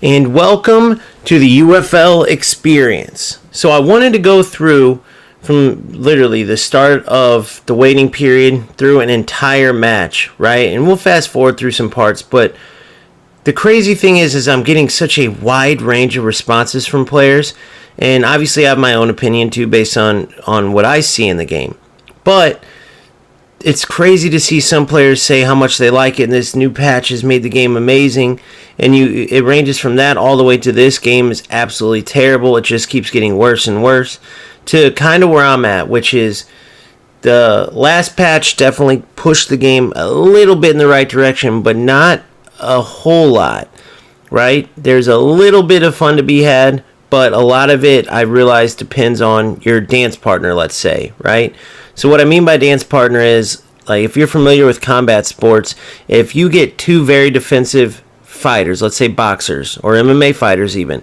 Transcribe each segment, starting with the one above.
and welcome to the UFL experience. So I wanted to go through from literally the start of the waiting period through an entire match, right? And we'll fast forward through some parts, but the crazy thing is I'm getting such a wide range of responses from players, and obviously I have my own opinion too based on what I see in the game. But it's crazy to see some players say how much they like it, and this new patch has made the game amazing. And it ranges from that all the way to this game is absolutely terrible. It just keeps getting worse and worse to kind of where I'm at, which is the last patch definitely pushed the game a little bit in the right direction, but not a whole lot, right? There's a little bit of fun to be had, but a lot of it I realize depends on your dance partner, let's say, right? So what I mean by dance partner is, like, if you're familiar with combat sports, if you get two very defensive fighters, let's say boxers or MMA fighters even,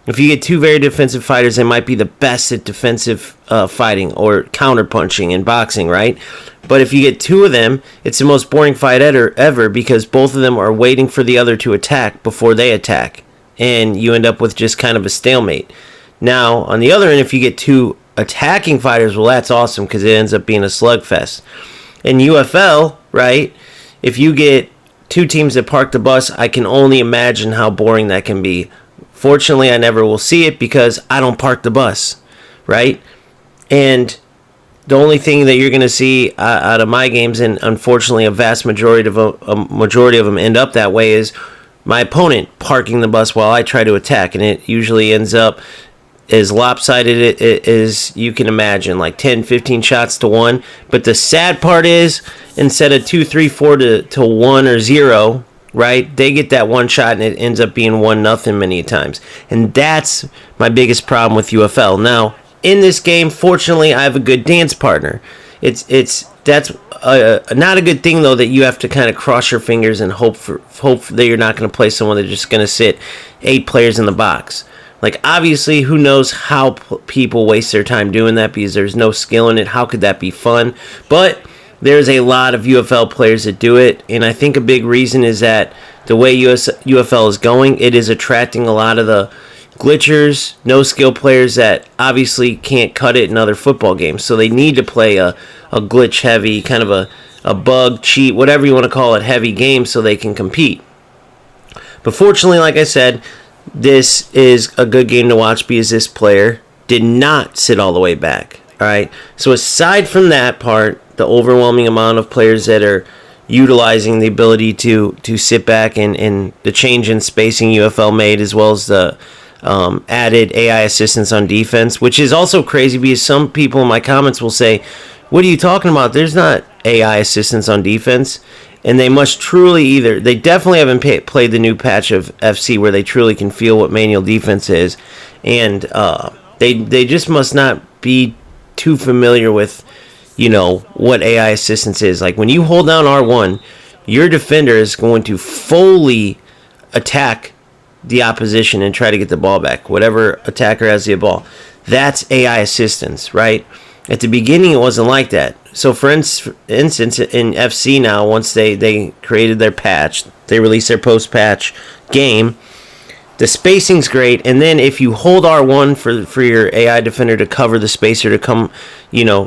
if you get two very defensive fighters, they might be the best at defensive fighting or counterpunching in boxing, right? But if you get two of them, it's the most boring fight ever because both of them are waiting for the other to attack before they attack. And you end up with just kind of a stalemate. Now, on the other end, if you get two attacking fighters, well, that's awesome because it ends up being a slugfest. In UFL, right, if you get two teams that park the bus, I can only imagine how boring that can be. Fortunately, I never will see it because I don't park the bus, right? And the only thing that you're going to see out of my games, and unfortunately a vast majority of them end up that way, is my opponent parking the bus while I try to attack. And it usually ends up as lopsided as you can imagine, like 10, 15 shots to 1. But the sad part is, instead of 2, 3, 4 to 1 or 0, right, they get that one shot and it ends up being 1-0 many times. And that's my biggest problem with UFL. Now, in this game, fortunately, I have a good dance partner. That's not a good thing, though, that you have to kind of cross your fingers and hope that you're not going to play someone that's just going to sit 8 players in the box. Like, obviously, who knows how people waste their time doing that because there's no skill in it. How could that be fun? But there's a lot of UFL players that do it, and I think a big reason is that the way UFL is going, it is attracting a lot of the glitchers, no-skill players that obviously can't cut it in other football games. So they need to play a glitch-heavy, kind of a bug, cheat, whatever you want to call it, heavy game so they can compete. But fortunately, like I said, this is a good game to watch because this player did not sit all the way back. All right. So aside from that part, the overwhelming amount of players that are utilizing the ability to sit back and the change in spacing UFL made, as well as the added AI assistance on defense, which is also crazy because some people in my comments will say, "What are you talking about? There's not AI assistance on defense." And they must truly they definitely haven't played the new patch of FC where they truly can feel what manual defense is. And they just must not be too familiar with, what AI assistance is. Like, when you hold down R1, your defender is going to fully attack the opposition and try to get the ball back. Whatever attacker has the ball. That's AI assistance, right? At the beginning, it wasn't like that. So, for instance, in FC now, once they created their patch, they released their post-patch game, the spacing's great, and then if you hold R1 for your AI defender to cover the spacer to come,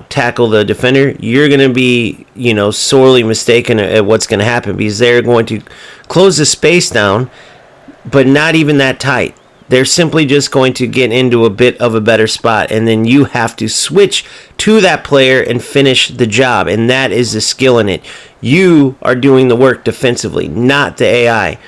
tackle the defender, you're going to be, sorely mistaken at what's going to happen because they're going to close the space down, but not even that tight. They're simply just going to get into a bit of a better spot, and then you have to switch to that player and finish the job, and that is the skill in it. You are doing the work defensively, not the AI.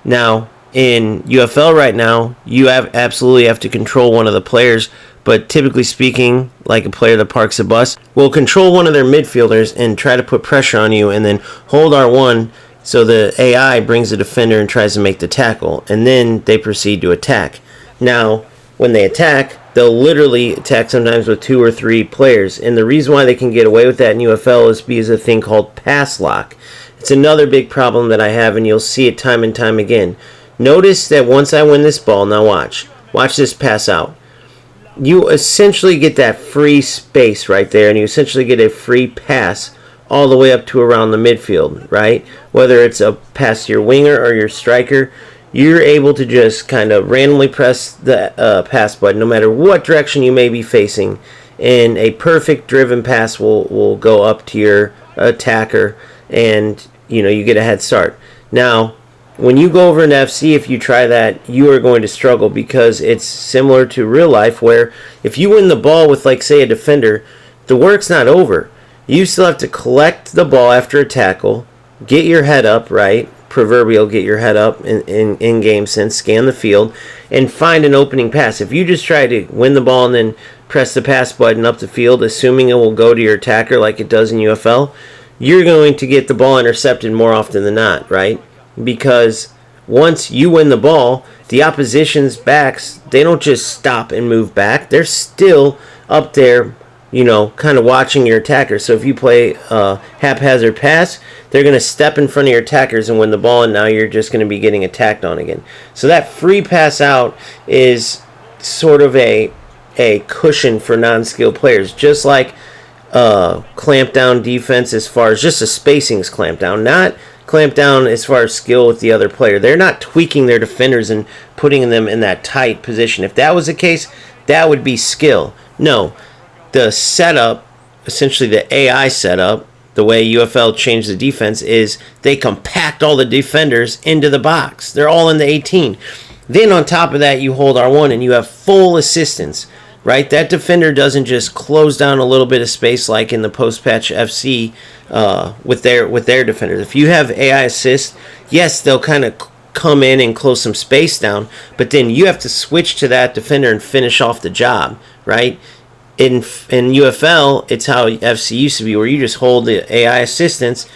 Now, in UFL right now, you absolutely have to control one of the players, but typically speaking, like a player that parks a bus, will control one of their midfielders and try to put pressure on you, and then hold R1 so the AI brings the defender and tries to make the tackle, and then they proceed to attack. Now, when they attack, they'll literally attack sometimes with 2 or 3 players, and the reason why they can get away with that in UFL is because of a thing called pass lock. It's another big problem that I have, and you'll see it time and time again. Notice that once I win this ball, now watch this pass out. You essentially get that free space right there, and you essentially get a free pass all the way up to around the midfield, right? Whether it's a pass to your winger or your striker, you're able to just kind of randomly press the pass button no matter what direction you may be facing, and a perfect driven pass will go up to your attacker, and you get a head start. Now, when you go over in FC, if you try that, you are going to struggle, because it's similar to real life, where if you win the ball with, like, say, a defender, the work's not over. You still have to collect the ball after a tackle, get your head up, right? Proverbial get your head up in game sense, scan the field, and find an opening pass. If you just try to win the ball and then press the pass button up the field, assuming it will go to your attacker like it does in UFL, you're going to get the ball intercepted more often than not, right? Because once you win the ball, the opposition's backs, they don't just stop and move back. They're still up there, kind of watching your attacker. So if you play a haphazard pass, they're going to step in front of your attackers and win the ball, and now you're just going to be getting attacked on again. So that free pass out is sort of a cushion for non-skilled players, just like clamp down defense as far as just a spacing's clamp down, not clamp down as far as skill with the other player. They're not tweaking their defenders and putting them in that tight position. If that was the case, that would be skill. No, the setup, essentially the AI setup, the way UFL changed the defense is they compact all the defenders into the box. They're all in the 18. Then on top of that, you hold R1 and you have full assistance, right? That defender doesn't just close down a little bit of space like in the post-patch FC with their defenders. If you have AI assist, yes, they'll kind of come in and close some space down, but then you have to switch to that defender and finish off the job, right? In UFL, it's how FC used to be, where you just hold the AI assistance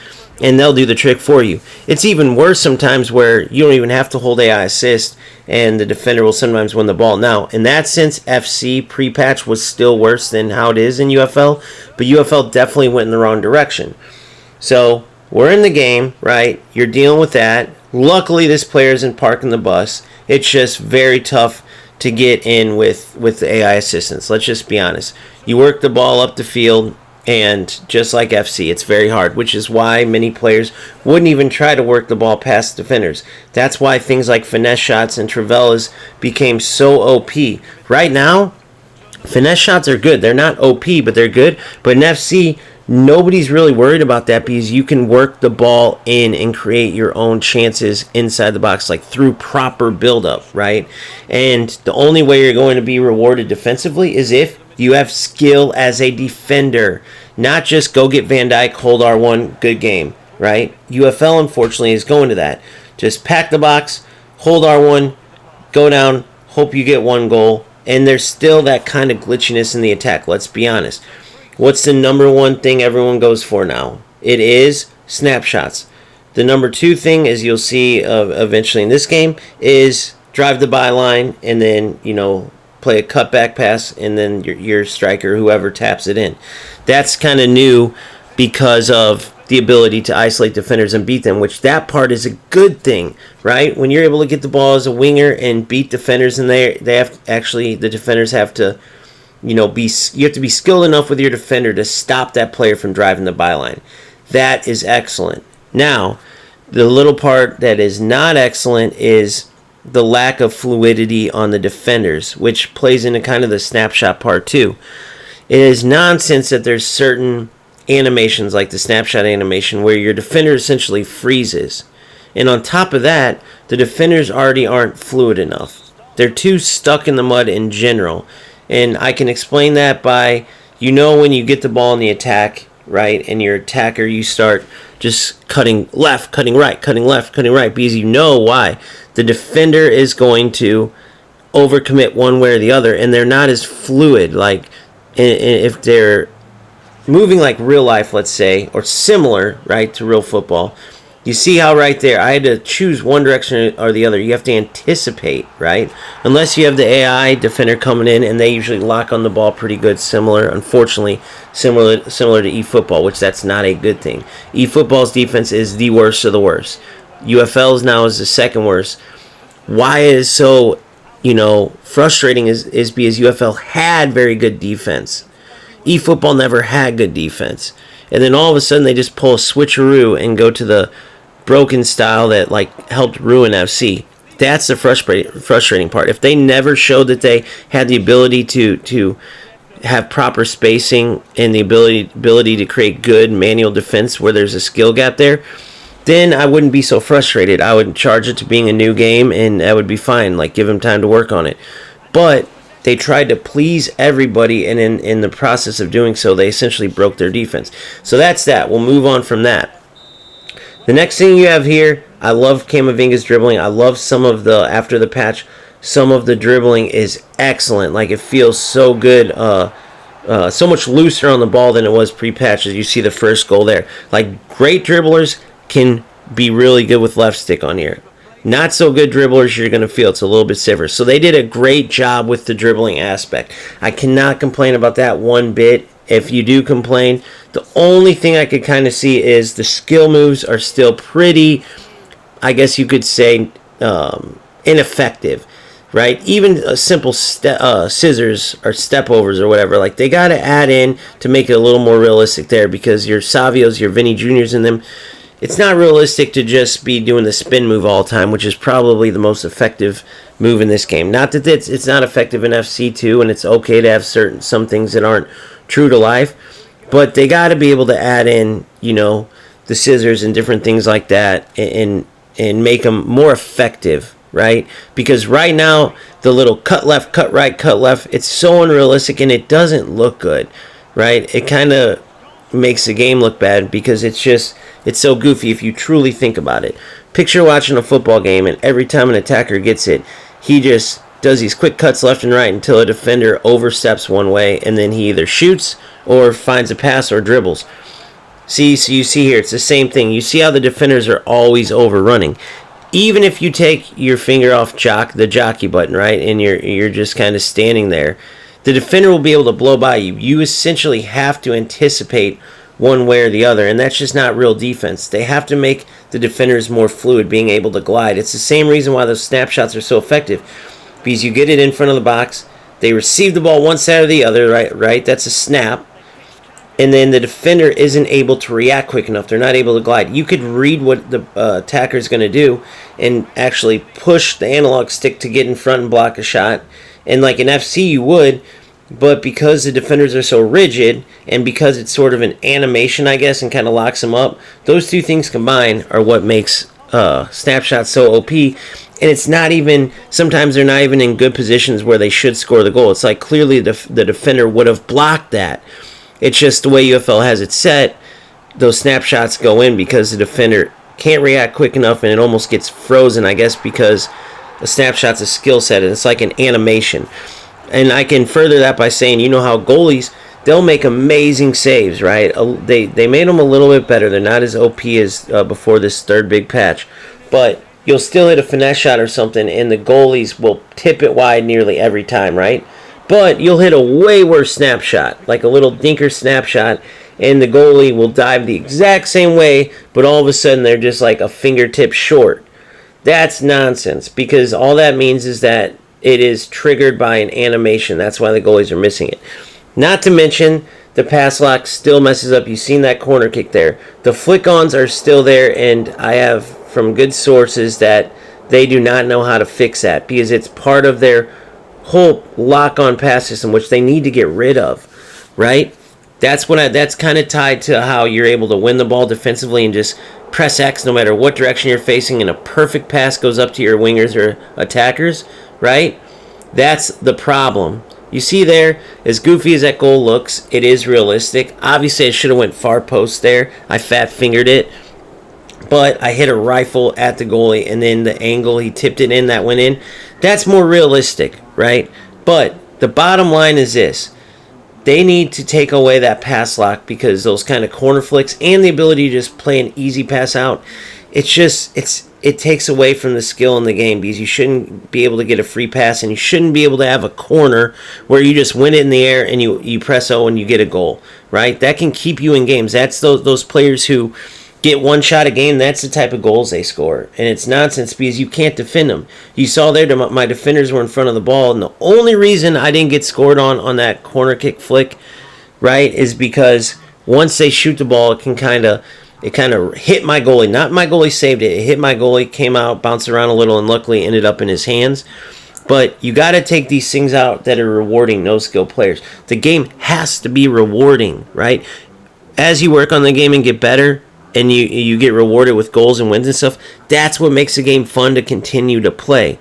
and they'll do the trick for you. It's even worse sometimes where you don't even have to hold AI assist and the defender will sometimes win the ball. Now, in that sense, FC pre-patch was still worse than how it is in UFL, but UFL definitely went in the wrong direction. So, we're in the game, right? You're dealing with that. Luckily, this player isn't parking the bus. It's just very tough to get in with the AI assistance. Let's just be honest. You work the ball up the field, and just like FC, it's very hard, which is why many players wouldn't even try to work the ball past defenders. That's why things like finesse shots and Travellas became so OP. Right now, finesse shots are good. They're not OP, but they're good. But in FC, nobody's really worried about that because you can work the ball in and create your own chances inside the box, like through proper build-up, right? And the only way you're going to be rewarded defensively is if you have skill as a defender, not just go get Van Dijk, hold R1, good game, right? UFL, unfortunately, is going to that. Just pack the box, hold R1, go down, hope you get one goal, and there's still that kind of glitchiness in the attack, let's be honest. What's the number one thing everyone goes for now? It is snapshots. The number two thing, as you'll see eventually in this game, is drive the byline and then, play a cutback pass and then your striker, whoever, taps it in. That's kind of new because of the ability to isolate defenders and beat them, which that part is a good thing, right? When you're able to get the ball as a winger and beat defenders, and they have actually, the defenders have to, you have to be skilled enough with your defender to stop that player from driving the byline. That is excellent. Now, the little part that is not excellent is the lack of fluidity on the defenders, which plays into kind of the snapshot part too. It is nonsense that there's certain animations like the snapshot animation where your defender essentially freezes. And on top of that, the defenders already aren't fluid enough. They're too stuck in the mud in general. And I can explain that by, when you get the ball in the attack, right, and your attacker, you start just cutting left, cutting right, cutting left, cutting right, because you know why. The defender is going to overcommit one way or the other, and they're not as fluid. Like, if they're moving like real life, let's say, or similar, right, to real football, you see how right there, I had to choose one direction or the other. You have to anticipate, right? Unless you have the AI defender coming in, and they usually lock on the ball pretty good, unfortunately, similar to eFootball, which that's not a good thing. eFootball's defense is the worst of the worst. UFL's now is the second worst. Why it is so, frustrating is because UFL had very good defense. eFootball never had good defense. And then all of a sudden they just pull a switcheroo and go to the broken style that helped ruin FC. That's the frustrating part. If they never showed that they had the ability to have proper spacing and the ability to create good manual defense where there's a skill gap there, then I wouldn't be so frustrated. I would charge it to being a new game, and that would be fine. Like, give them time to work on it. But they tried to please everybody, and in the process of doing so, they essentially broke their defense. So that's that. We'll move on from that. The next thing you have here, I love Camavinga's dribbling. I love some of the, after the patch, some of the dribbling is excellent. Like, it feels so good, so much looser on the ball than it was pre-patch, as you see the first goal there. Like, great dribblers can be really good with left stick on here. Not so good dribblers, you're going to feel it's a little bit stiffer. So they did a great job with the dribbling aspect. I cannot complain about that one bit. If you do complain, the only thing I could kind of see is the skill moves are still pretty, I guess you could say, ineffective, right? Even simple scissors or step overs or whatever, like, they got to add in to make it a little more realistic there, because your Savios, your Vinny Juniors in them, it's not realistic to just be doing the spin move all the time, which is probably the most effective move in this game. Not that it's not effective in FC2, and it's okay to have some things that aren't true to life, but they got to be able to add in, the scissors and different things like that, and make them more effective, right? Because right now, the little cut left, cut right, cut left, it's so unrealistic, and it doesn't look good, right? It kind of makes the game look bad, because it's so goofy if you truly think about it. Picture watching a football game, and every time an attacker gets it, he just does these quick cuts left and right until a defender oversteps one way, and then he either shoots or finds a pass or dribbles. So you see here, it's the same thing. You see how the defenders are always overrunning. Even if you take your finger off the jockey button, right, and you're just kind of standing there, the defender will be able to blow by you. You essentially have to anticipate one way or the other, and that's just not real defense. They have to make the defenders more fluid, being able to glide. It's the same reason why those snapshots are so effective, because you get it in front of the box, they receive the ball one side or the other, right? That's a snap, and then the defender isn't able to react quick enough. They're not able to glide. You could read what the attacker is going to do and actually push the analog stick to get in front and block a shot, and like in FC you would, but because the defenders are so rigid, and because it's sort of an animation, I guess, and kind of locks them up, those two things combined are what makes snapshots so OP. And it's not even, sometimes they're not even in good positions where they should score the goal. It's like clearly the defender would have blocked that. It's just the way UFL has it set, those snapshots go in because the defender can't react quick enough, and it almost gets frozen, I guess, because the snapshot's a skill set, and it's like an animation. And I can further that by saying, how goalies, they'll make amazing saves, right? They made them a little bit better. They're not as OP as before this third big patch. But you'll still hit a finesse shot or something, and the goalies will tip it wide nearly every time, right? But you'll hit a way worse snapshot, like a little dinker snapshot, and the goalie will dive the exact same way, but all of a sudden they're just like a fingertip short. That's nonsense, because all that means is that it is triggered by an animation. That's why the goalies are missing it. Not to mention, the pass lock still messes up. You've seen that corner kick there. The flick-ons are still there, and I have from good sources that they do not know how to fix that, because it's part of their whole lock-on pass system, which they need to get rid of, right? That's kind of tied to how you're able to win the ball defensively and just press X no matter what direction you're facing, and a perfect pass goes up to your wingers or attackers, right? That's the problem. You see there, as goofy as that goal looks, it is realistic. Obviously, I should have went far post there. I fat-fingered it. But I hit a rifle at the goalie, and then the angle he tipped it in, that went in. That's more realistic, right? But the bottom line is this. They need to take away that pass lock, because those kind of corner flicks and the ability to just play an easy pass out, it takes away from the skill in the game, because you shouldn't be able to get a free pass, and you shouldn't be able to have a corner where you just win it in the air and you press O and you get a goal, right? That can keep you in games. That's those players who get one shot a game. That's the type of goals they score, and it's nonsense because you can't defend them. You saw there, my defenders were in front of the ball, and the only reason I didn't get scored on that corner kick flick, right, is because once they shoot the ball, it can kind of It kind of hit my goalie. Not my goalie saved it. It hit my goalie, came out, bounced around a little, and luckily ended up in his hands. But you got to take these things out that are rewarding no-skill players. The game has to be rewarding, right? As you work on the game and get better, and you get rewarded with goals and wins and stuff, that's what makes the game fun to continue to play,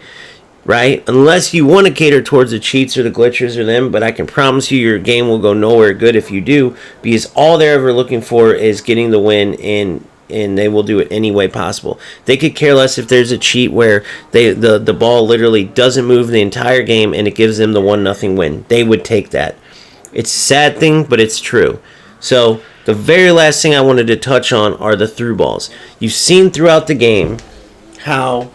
right? Unless you want to cater towards the cheats or the glitchers or them, but I can promise you your game will go nowhere good if you do, because all they're ever looking for is getting the win, and they will do it any way possible. They could care less if there's a cheat where the ball literally doesn't move the entire game and it gives them the 1-0 win. They would take that. It's a sad thing, but it's true. So the very last thing I wanted to touch on are the through balls. You've seen throughout the game how,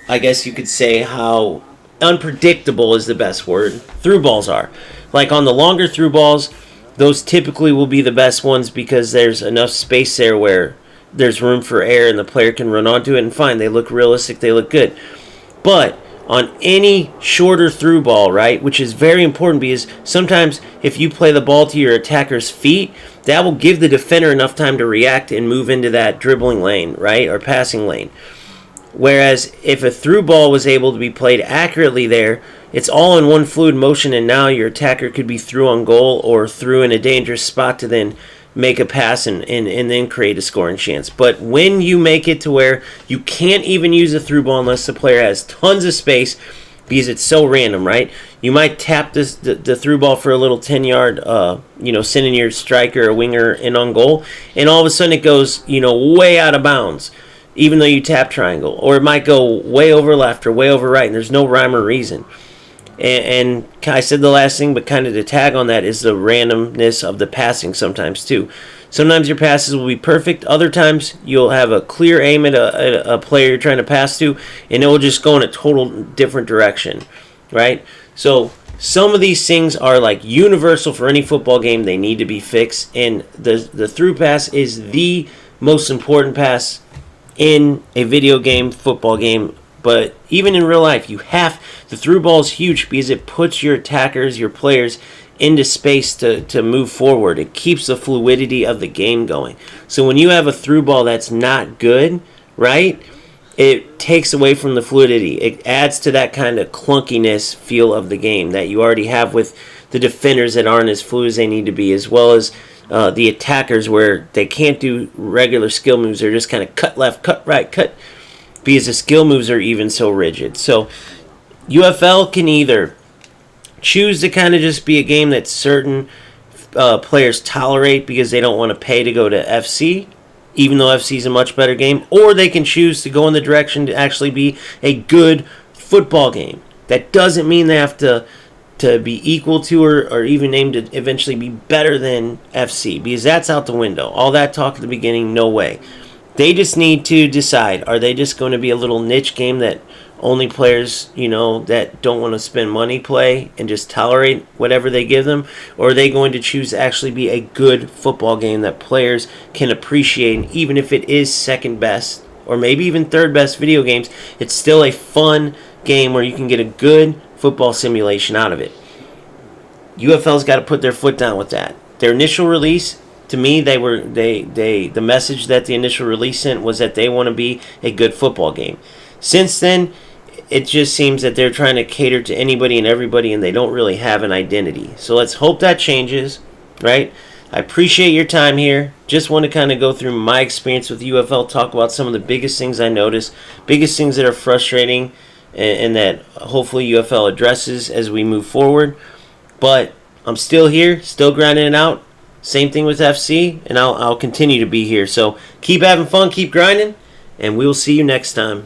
I guess you could say, how unpredictable is the best word through balls are. Like on the longer through balls, those typically will be the best ones because there's enough space there where there's room for air and the player can run onto it, and fine, they look realistic, they look good. But on any shorter through ball, right, which is very important because sometimes if you play the ball to your attacker's feet, that will give the defender enough time to react and move into that dribbling lane, right, or passing lane. Whereas if a through ball was able to be played accurately there, it's all in one fluid motion, and now your attacker could be through on goal or through in a dangerous spot to then make a pass and then create a scoring chance. But when you make it to where you can't even use a through ball unless the player has tons of space because it's so random, right? You might tap the through ball for a little 10-yard, sending your striker or winger in on goal, and all of a sudden it goes, way out of bounds, even though you tap triangle. Or it might go way over left or way over right, and there's no rhyme or reason. And I said the last thing, but kind of to tag on that is the randomness of the passing sometimes too. Sometimes your passes will be perfect. Other times you'll have a clear aim at a player you're trying to pass to, and it will just go in a total different direction, right? So some of these things are like universal for any football game. They need to be fixed, and the through pass is the most important pass in a video game, football game. But even in real life, the through ball is huge because it puts your attackers, your players, into space to move forward. It keeps the fluidity of the game going. So when you have a through ball that's not good, right, it takes away from the fluidity. It adds to that kind of clunkiness feel of the game that you already have with the defenders that aren't as fluid as they need to be, as well as the attackers where they can't do regular skill moves. They're just kind of cut left, cut right, cut, because the skill moves are even so rigid. So UFL can either choose to kind of just be a game that certain players tolerate because they don't want to pay to go to FC, even though FC is a much better game, or they can choose to go in the direction to actually be a good football game. That doesn't mean they have to be equal to or even aim to eventually be better than FC, because that's out the window. All that talk at the beginning, no way. They just need to decide, are they just going to be a little niche game that only players, that don't want to spend money play and just tolerate whatever they give them? Or are they going to choose to actually be a good football game that players can appreciate, even if it is second best or maybe even third best video games? It's still a fun game where you can get a good football simulation out of it. UFL's got to put their foot down with that. Their initial release, to me, the message that the initial release sent was that they want to be a good football game. Since then, it just seems that they're trying to cater to anybody and everybody, and they don't really have an identity. So let's hope that changes, right? I appreciate your time here. Just want to kind of go through my experience with UFL, talk about some of the biggest things I noticed, biggest things that are frustrating, and that hopefully UFL addresses as we move forward. But I'm still here, still grinding it out. Same thing with FC, and I'll continue to be here. So keep having fun, keep grinding, and we'll see you next time.